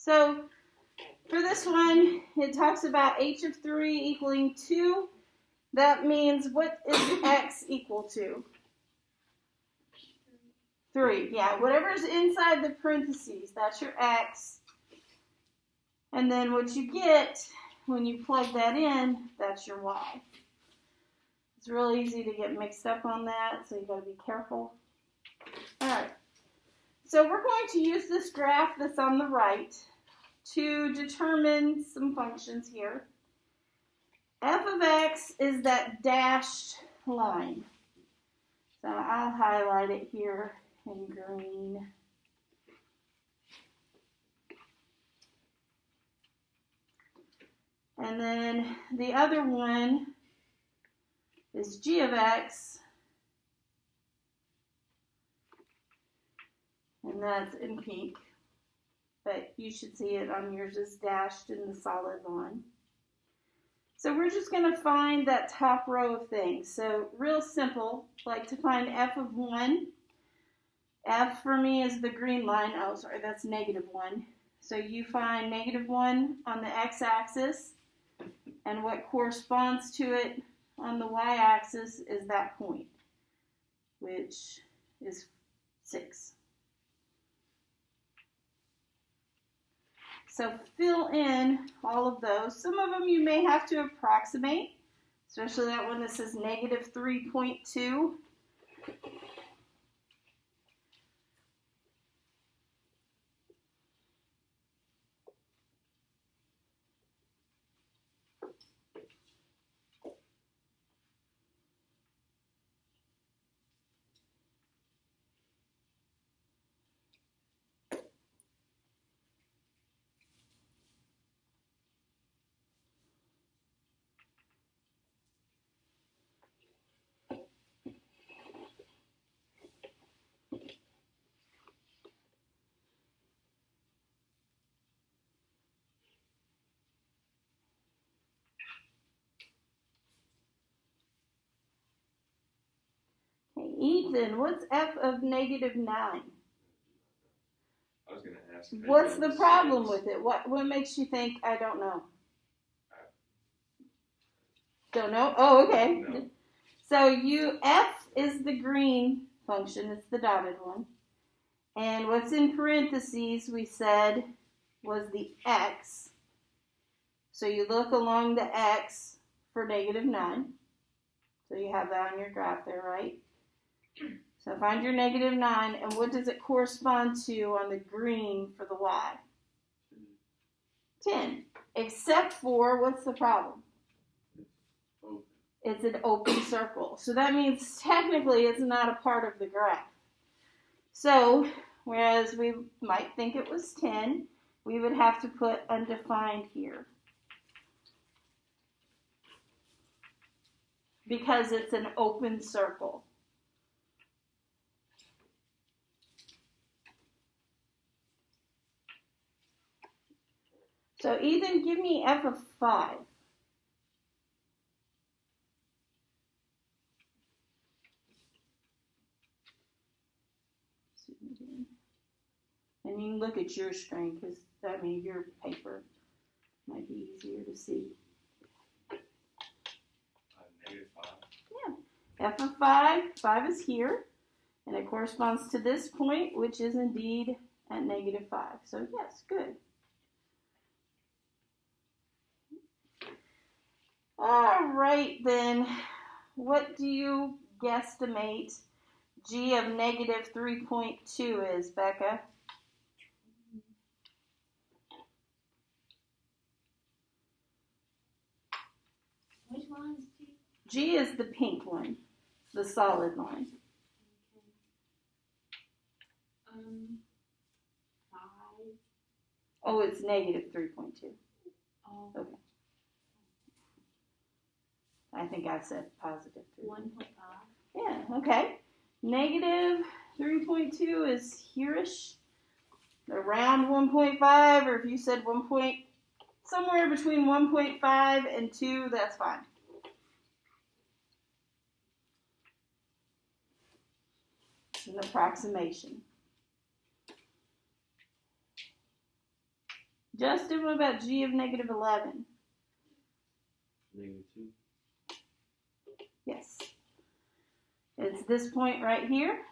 So for this one, it talks about h of 3 equaling 2. That means what is x equal to? 3. Yeah, whatever's inside the parentheses, that's your x. And then what you get when you plug that in, that's your y. It's real easy to get mixed up on that, so you got to be careful. All right. So we're going to use this graph that's on the right to determine some functions here. F of x is that dashed line. So I'll highlight it here in green. And then the other one is g of x. And that's in pink. But you should see it on yours as dashed in the solid line. So we're just going to find that top row of things. So real simple, like to find f of 1. F for me is the green line. Oh, sorry, that's negative 1. So you find negative 1 on the x-axis, and what corresponds to it on the y-axis is that point, which is 6. So fill in all of those. Some of them you may have to approximate, especially that one that says negative 3.2. Ethan, what's f of negative 9? I was going to ask. What's the problem with it? What makes you think I don't know? Don't know? Oh, okay. No. So f is the green function. It's the dotted one. And what's in parentheses, we said, was the x. So you look along the x for negative 9. So you have that on your graph there, right? So find your negative 9, and what does it correspond to on the green for the y? 10. Except for, what's the problem? Open. It's an open circle. So that means technically it's not a part of the graph. So, whereas we might think it was 10, we would have to put undefined here. Because it's an open circle. So Ethan, give me f of 5. And you can look at your screen because your paper might be easier to see. Negative 5. Yeah. F of 5. 5 is here. And it corresponds to this point, which is indeed at negative 5. So yes, good. All right, then, what do you guesstimate g of negative 3.2 is, Becca? Which one is G? G is the pink one, the solid line. Okay. 5. Oh, it's negative 3.2. Oh. Okay. I think I said positive 3. 1.5. Yeah, okay. Negative 3.2 is here-ish, around 1.5, or if you said somewhere between 1.5 and 2, that's fine. It's an approximation. Justin, what about g of negative 11? -2. Yes. It's this point right here.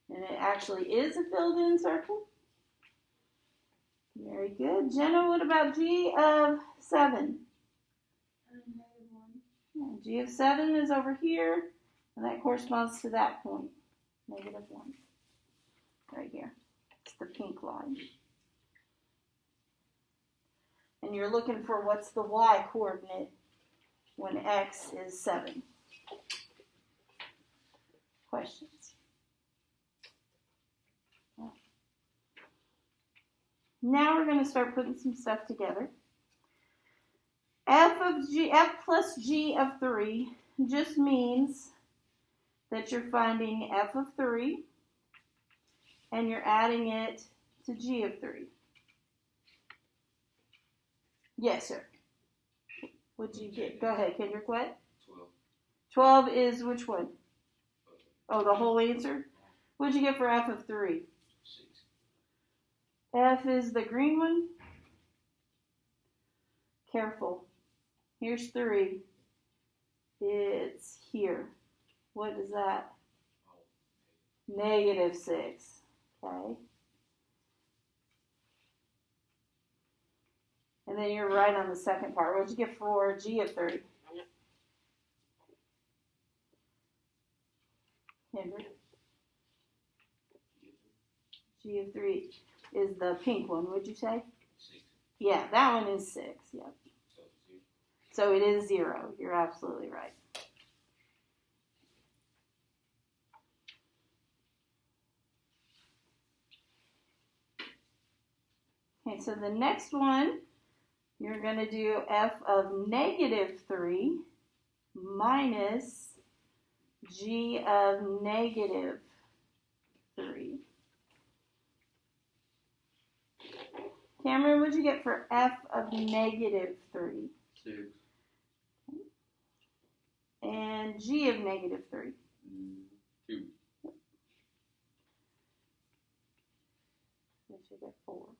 And it actually is a filled-in circle. Very good. Jenna, what about g of 7? -1. G of 7 is over here, and that corresponds to that point, -1. Right here. It's the pink line. And you're looking for what's the y coordinate when x is 7. Questions? Now we're going to start putting some stuff together. F plus g of 3 just means that you're finding f of 3 and you're adding it to g of 3. Yes, sir. What'd you get? Go ahead, Kendrick. What? 12. 12 is which one? Oh, the whole answer? What'd you get for f of 3? 6. F is the green one. Careful. Here's 3. It's here. What is that? -6. Okay. And then you're right on the second part. What'd you get for g of 3? Henry? G of 3 is the pink one. What'd you say? 6. Yeah, that one is 6. Yep. So 0. So it is 0. You're absolutely right. Okay, so the next one, you're going to do f of -3 minus g of -3. Cameron, what'd you get for f of -3? 6. And g of -3? 2. What you get 4?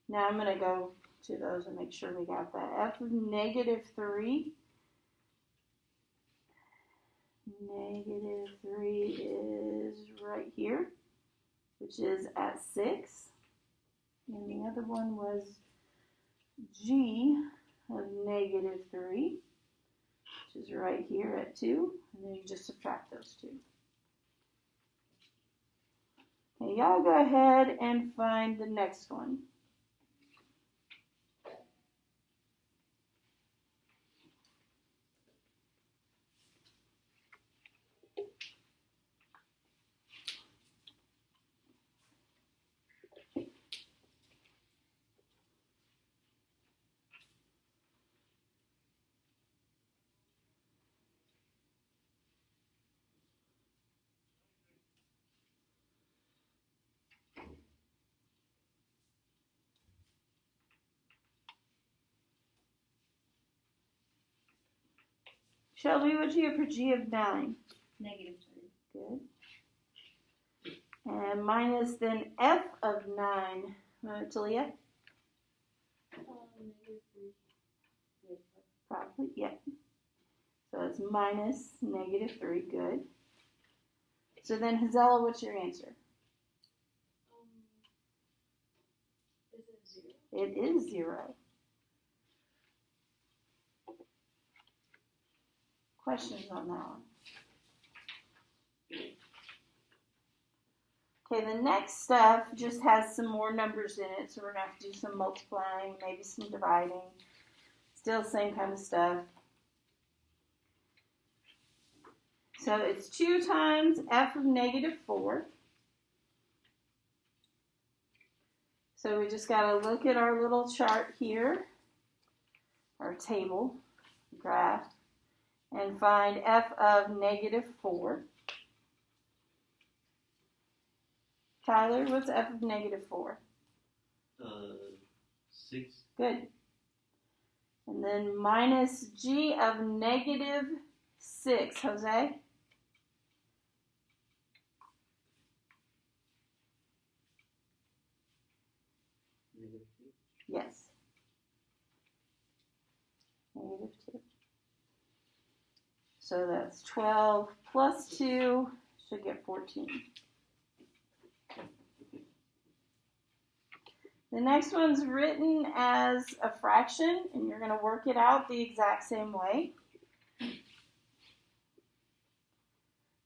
Now I'm going to go to those and make sure we got that. F of -3. -3 is right here, which is at 6. And the other one was g of -3, which is right here at 2. And then you just subtract those two. Okay, y'all go ahead and find the next one. Shelby, what'd you get for g of 9? -3. Good. And minus then f of 9. Talia? -3. Probably, yep. So it's minus -3. Good. So then, Hazella, what's your answer? Is it 0? It is 0. Questions on that one? Okay, the next stuff just has some more numbers in it, so we're going to have to do some multiplying, maybe some dividing. Still same kind of stuff. So it's 2 times f of -4. So we just got to look at our little chart here, our table, graph, and find f of -4. Tyler, what's f of -4? 6. Good. And then minus g of -6. Jose? -2. So that's 12 plus 2 should get 14. The next one's written as a fraction, and you're going to work it out the exact same way.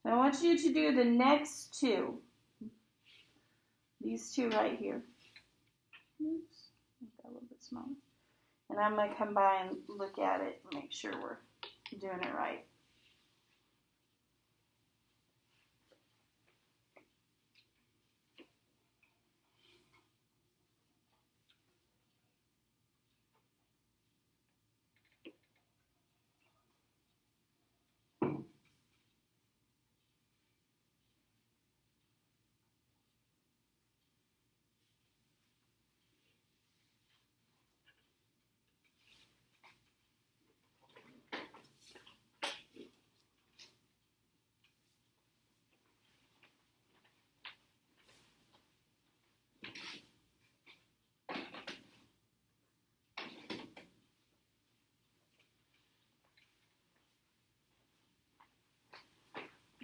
I want you to do the next two. These two right here. Oops, make that a little bit smaller. And I'm going to come by and look at it and make sure we're doing it right.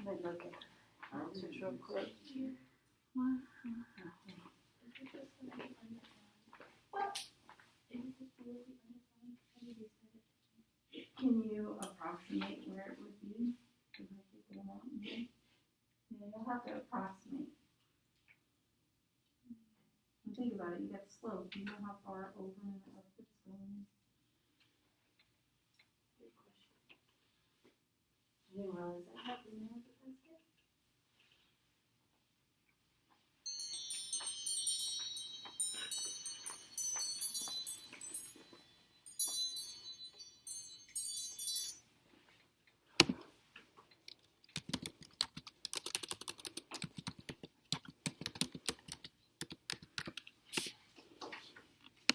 Let me look at the answers real quick. Can you approximate where it would be? You'll have to approximate. And think about it, you got slope. Do you know how far over and up it's going? Good question. I didn't realize that.